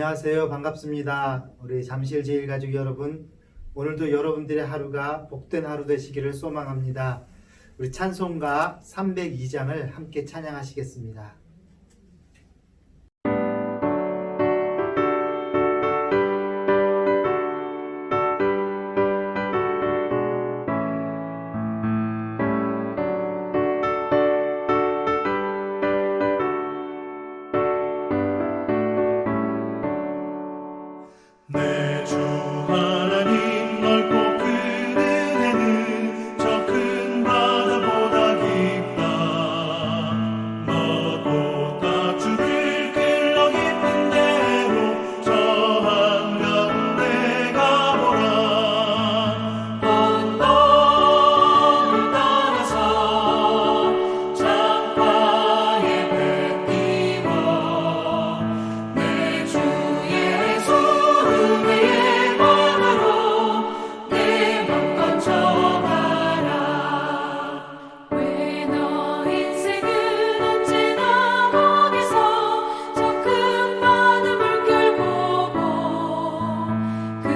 안녕하세요. 반갑습니다. 우리 잠실제일가족 여러분, 오늘도 여러분들의 하루가 복된 하루 되시기를 소망합니다. 우리 찬송가 302장을 함께 찬양하시겠습니다. 내 주 하나님 넓고 큰 은혜는 저 큰 바다보다 깊다. 너보다 주를 길러 깊은 대로 저 한가운데 가보라. 언덕을 따라서 창가에 배 띄워 내 주 예수 은혜의 바다로 내 맘껏 져가라. 왜 너 인생은 언제나 거기서 저 큰 바다 물결 보고 그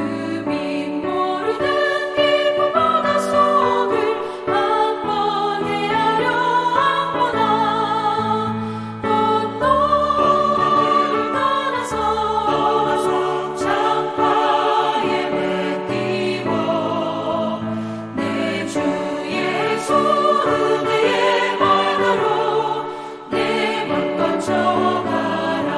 밑 모르는 깊은 바다 속을 한번 헤아려 안보나. 언덕을 따라서 창가에 배 띄워 내 주 예수 은혜의 바다로 내 맘껏 져가라.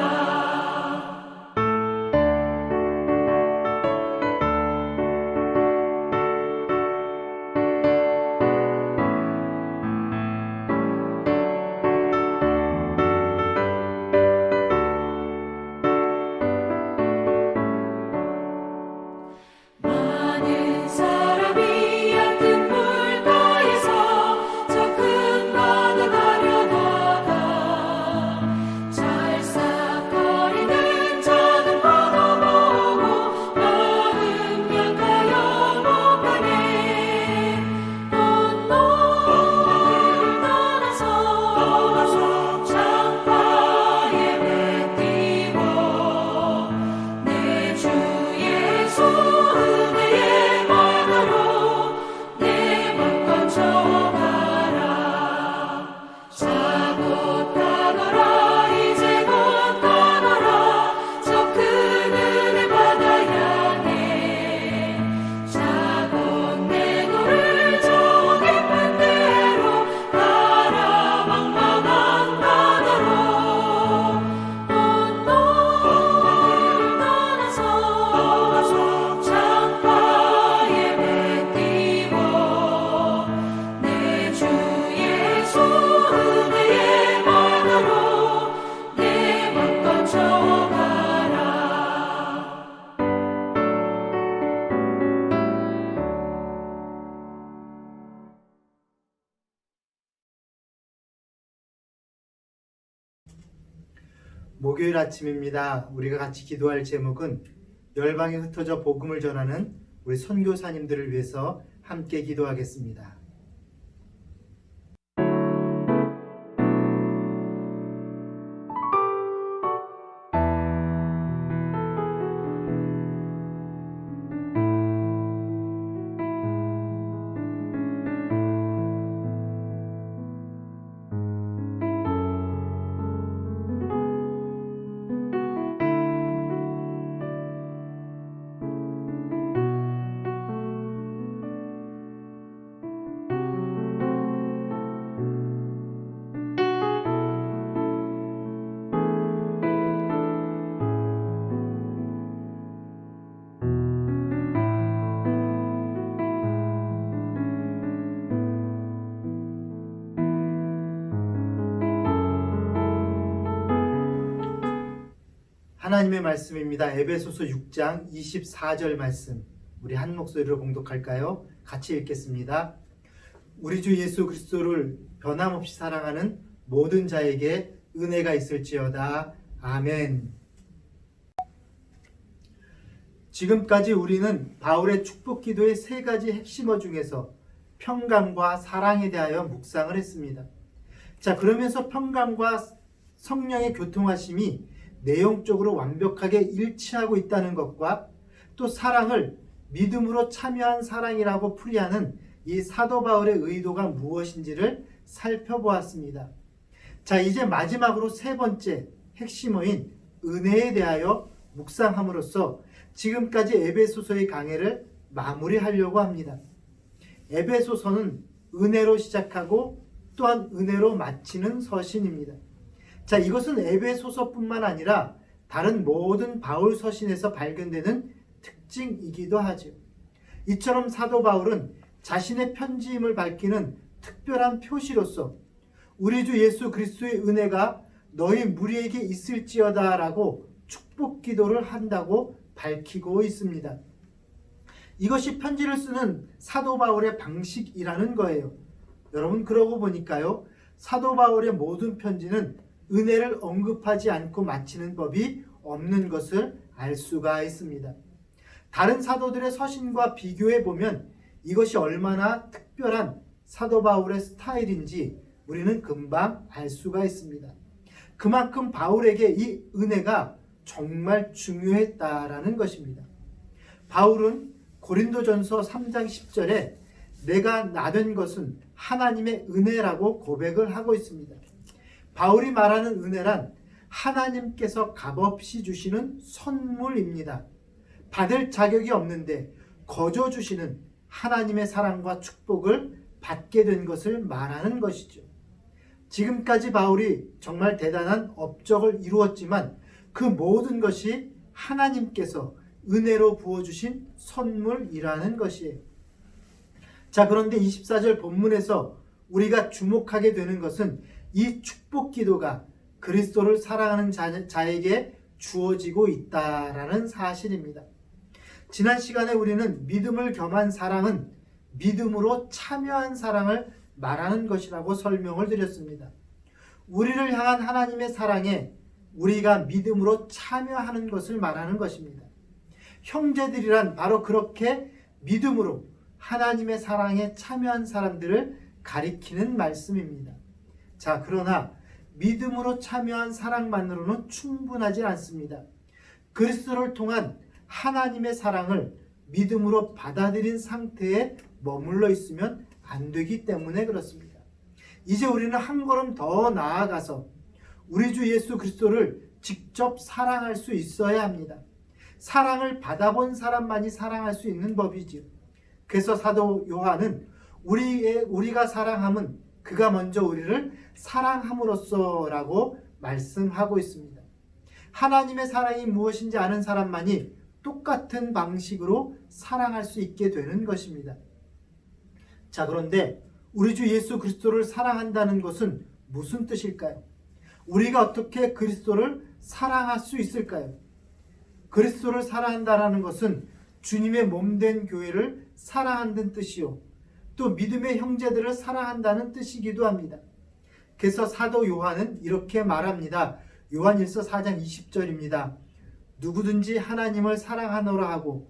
많은 사람이 얕은 물가에서 저 큰 바다 가려다가 찰싹거리는 작은 파도 보고 마음 약하여 못 가네. 언덕을 따라서 창가에 배 띄워 내 주 예수 은혜의 바다로 내 맘껏 져가라. 자고 가거라 이제 곧 가거라 저 큰 은혜 바다 향해. 자고 내 너를 저 깊은 데로 가라 망망한 바다로. 언덕을 따라서 창가에 배 띄워 내 주 예수 은혜의 바다로 내 맘껏 져가라. 목요일 아침입니다. 우리가 같이 기도할 제목은 열방에 흩어져 복음을 전하는 우리 선교사님들을 위해서 함께 기도하겠습니다. 하나님의 말씀입니다. 에베소서 6장 24절 말씀, 우리 한 목소리로 봉독할까요? 같이 읽겠습니다. 우리 주 예수 그리스도를 변함없이 사랑하는 모든 자에게 은혜가 있을지어다. 아멘. 지금까지 우리는 바울의 축복 기도의 세 가지 핵심어 중에서 평강과 사랑에 대하여 묵상을 했습니다. 자, 그러면서 평강과 성령의 교통하심이 내용적으로 완벽하게 일치하고 있다는 것과 또 사랑을 믿음으로 참여한 사랑이라고 풀이하는 이 사도 바울의 의도가 무엇인지를 살펴보았습니다. 자, 이제 마지막으로 세 번째 핵심어인 은혜에 대하여 묵상함으로써 지금까지 에베소서의 강해를 마무리하려고 합니다. 에베소서는 은혜로 시작하고 또한 은혜로 마치는 서신입니다. 자, 이것은 에베소서뿐만 아니라 다른 모든 바울 서신에서 발견되는 특징이기도 하죠. 이처럼 사도 바울은 자신의 편지임을 밝히는 특별한 표시로서 우리 주 예수 그리스도의 은혜가 너희 무리에게 있을지어다 라고 축복 기도를 한다고 밝히고 있습니다. 이것이 편지를 쓰는 사도 바울의 방식이라는 거예요. 여러분, 그러고 보니까요, 사도 바울의 모든 편지는 은혜를 언급하지 않고 마치는 법이 없는 것을 알 수가 있습니다. 다른 사도들의 서신과 비교해 보면 이것이 얼마나 특별한 사도 바울의 스타일인지 우리는 금방 알 수가 있습니다. 그만큼 바울에게 이 은혜가 정말 중요했다라는 것입니다. 바울은 고린도전서 3장 10절에 내가 나된 것은 하나님의 은혜라고 고백을 하고 있습니다. 바울이 말하는 은혜란 하나님께서 값없이 주시는 선물입니다. 받을 자격이 없는데 거저 주시는 하나님의 사랑과 축복을 받게 된 것을 말하는 것이죠. 지금까지 바울이 정말 대단한 업적을 이루었지만 그 모든 것이 하나님께서 은혜로 부어주신 선물이라는 것이에요. 자, 그런데 24절 본문에서 우리가 주목하게 되는 것은 이 축복 기도가 그리스도를 사랑하는 자에게 주어지고 있다라는 사실입니다. 지난 시간에 우리는 믿음을 겸한 사랑은 믿음으로 참여한 사랑을 말하는 것이라고 설명을 드렸습니다. 우리를 향한 하나님의 사랑에 우리가 믿음으로 참여하는 것을 말하는 것입니다. 형제들이란 바로 그렇게 믿음으로 하나님의 사랑에 참여한 사람들을 가리키는 말씀입니다. 자, 그러나 믿음으로 참여한 사랑만으로는 충분하지 않습니다. 그리스도를 통한 하나님의 사랑을 믿음으로 받아들인 상태에 머물러 있으면 안 되기 때문에 그렇습니다. 이제 우리는 한 걸음 더 나아가서 우리 주 예수 그리스도를 직접 사랑할 수 있어야 합니다. 사랑을 받아본 사람만이 사랑할 수 있는 법이지요. 그래서 사도 요한은 우리가 사랑함은 그가 먼저 우리를 사랑함으로써라고 말씀하고 있습니다. 하나님의 사랑이 무엇인지 아는 사람만이 똑같은 방식으로 사랑할 수 있게 되는 것입니다. 자, 그런데 우리 주 예수 그리스도를 사랑한다는 것은 무슨 뜻일까요? 우리가 어떻게 그리스도를 사랑할 수 있을까요? 그리스도를 사랑한다는 것은 주님의 몸된 교회를 사랑한다는 뜻이요, 또 믿음의 형제들을 사랑한다는 뜻이기도 합니다. 그래서 사도 요한은 이렇게 말합니다. 요한일서 4장 20절입니다. 누구든지 하나님을 사랑하노라 하고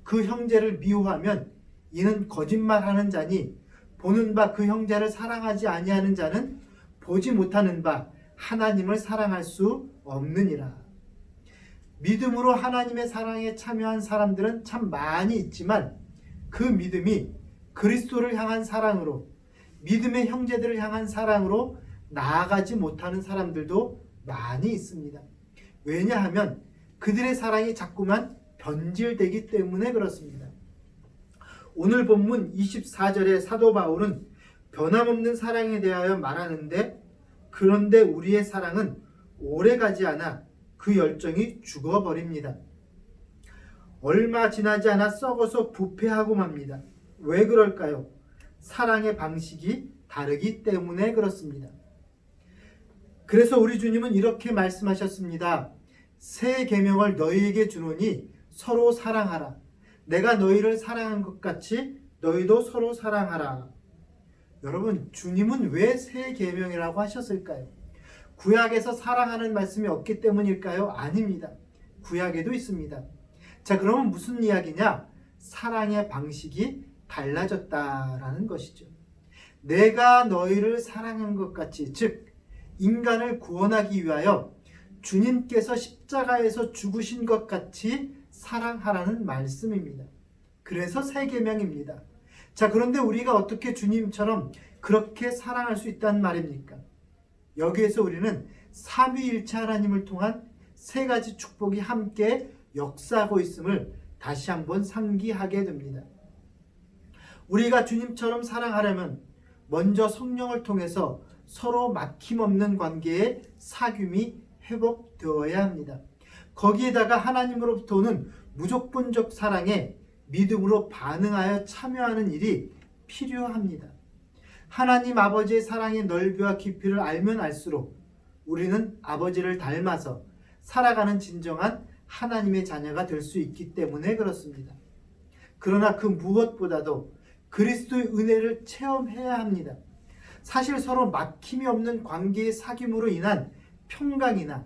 그 형제를 미워하면 이는 거짓말하는 자니 보는 바 그 형제를 사랑하지 아니하는 자는 보지 못하는 바 하나님을 사랑할 수 없느니라. 믿음으로 하나님의 사랑에 참여한 사람들은 참 많이 있지만 그 믿음이 그리스도를 향한 사랑으로, 믿음의 형제들을 향한 사랑으로 나아가지 못하는 사람들도 많이 있습니다. 왜냐하면 그들의 사랑이 자꾸만 변질되기 때문에 그렇습니다. 오늘 본문 24절에 사도 바울은 변함없는 사랑에 대하여 말하는데, 그런데 우리의 사랑은 오래가지 않아 그 열정이 죽어버립니다. 얼마 지나지 않아 썩어서 부패하고 맙니다. 왜 그럴까요? 사랑의 방식이 다르기 때문에 그렇습니다. 그래서 우리 주님은 이렇게 말씀하셨습니다. 새 계명을 너희에게 주노니 서로 사랑하라. 내가 너희를 사랑한 것 같이 너희도 서로 사랑하라. 여러분, 주님은 왜 새 계명이라고 하셨을까요? 구약에서 사랑하는 말씀이 없기 때문일까요? 아닙니다. 구약에도 있습니다. 자, 그러면 무슨 이야기냐? 사랑의 방식이 달라졌다라는 것이죠. 내가 너희를 사랑한 것 같이, 즉 인간을 구원하기 위하여 주님께서 십자가에서 죽으신 것 같이 사랑하라는 말씀입니다. 그래서 새 계명입니다. 자, 그런데 우리가 어떻게 주님처럼 그렇게 사랑할 수 있단 말입니까? 여기에서 우리는 삼위일체 하나님을 통한 세 가지 축복이 함께 역사하고 있음을 다시 한번 상기하게 됩니다. 우리가 주님처럼 사랑하려면 먼저 성령을 통해서 서로 막힘없는 관계의 사귐이 회복되어야 합니다. 거기에다가 하나님으로부터 오는 무조건적 사랑에 믿음으로 반응하여 참여하는 일이 필요합니다. 하나님 아버지의 사랑의 넓이와 깊이를 알면 알수록 우리는 아버지를 닮아서 살아가는 진정한 하나님의 자녀가 될 수 있기 때문에 그렇습니다. 그러나 그 무엇보다도 그리스도의 은혜를 체험해야 합니다. 사실 서로 막힘이 없는 관계의 사귐으로 인한 평강이나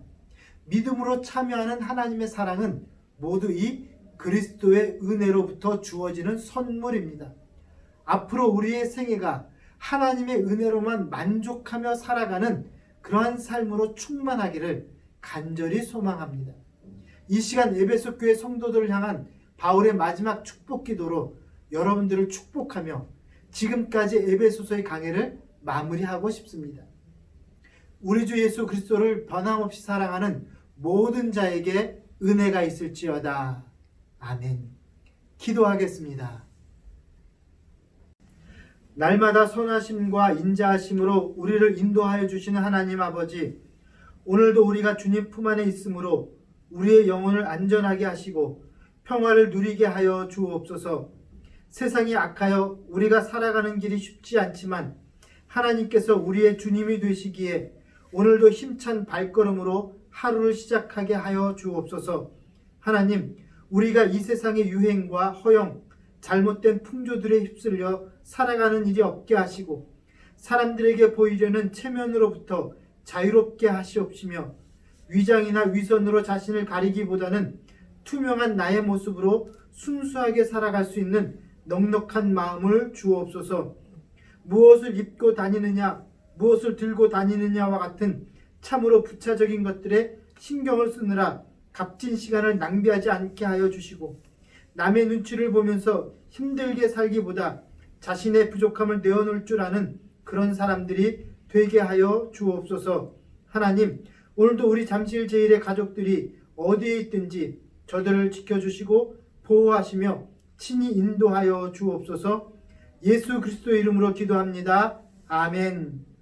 믿음으로 참여하는 하나님의 사랑은 모두 이 그리스도의 은혜로부터 주어지는 선물입니다. 앞으로 우리의 생애가 하나님의 은혜로만 만족하며 살아가는 그러한 삶으로 충만하기를 간절히 소망합니다. 이 시간 에베소 교회 성도들을 향한 바울의 마지막 축복 기도로 여러분들을 축복하며 지금까지 에베소서의 강해를 마무리하고 싶습니다. 우리 주 예수 그리스도를 변함없이 사랑하는 모든 자에게 은혜가 있을지어다. 아멘. 기도하겠습니다. 날마다 선하심과 인자하심으로 우리를 인도하여 주시는 하나님 아버지, 오늘도 우리가 주님 품 안에 있으므로 우리의 영혼을 안전하게 하시고 평화를 누리게 하여 주옵소서. 세상이 악하여 우리가 살아가는 길이 쉽지 않지만 하나님께서 우리의 주님이 되시기에 오늘도 힘찬 발걸음으로 하루를 시작하게 하여 주옵소서. 하나님, 우리가 이 세상의 유행과 허영, 잘못된 풍조들에 휩쓸려 살아가는 일이 없게 하시고 사람들에게 보이려는 체면으로부터 자유롭게 하시옵시며 위장이나 위선으로 자신을 가리기보다는 투명한 나의 모습으로 순수하게 살아갈 수 있는 넉넉한 마음을 주옵소서. 무엇을 입고 다니느냐, 무엇을 들고 다니느냐와 같은 참으로 부차적인 것들에 신경을 쓰느라 값진 시간을 낭비하지 않게 하여 주시고 남의 눈치를 보면서 힘들게 살기보다 자신의 부족함을 내어놓을 줄 아는 그런 사람들이 되게 하여 주옵소서. 하나님, 오늘도 우리 잠실 제일의 가족들이 어디에 있든지 저들을 지켜주시고 보호하시며 친히 인도하여 주옵소서. 예수 그리스도의 이름으로 기도합니다. 아멘.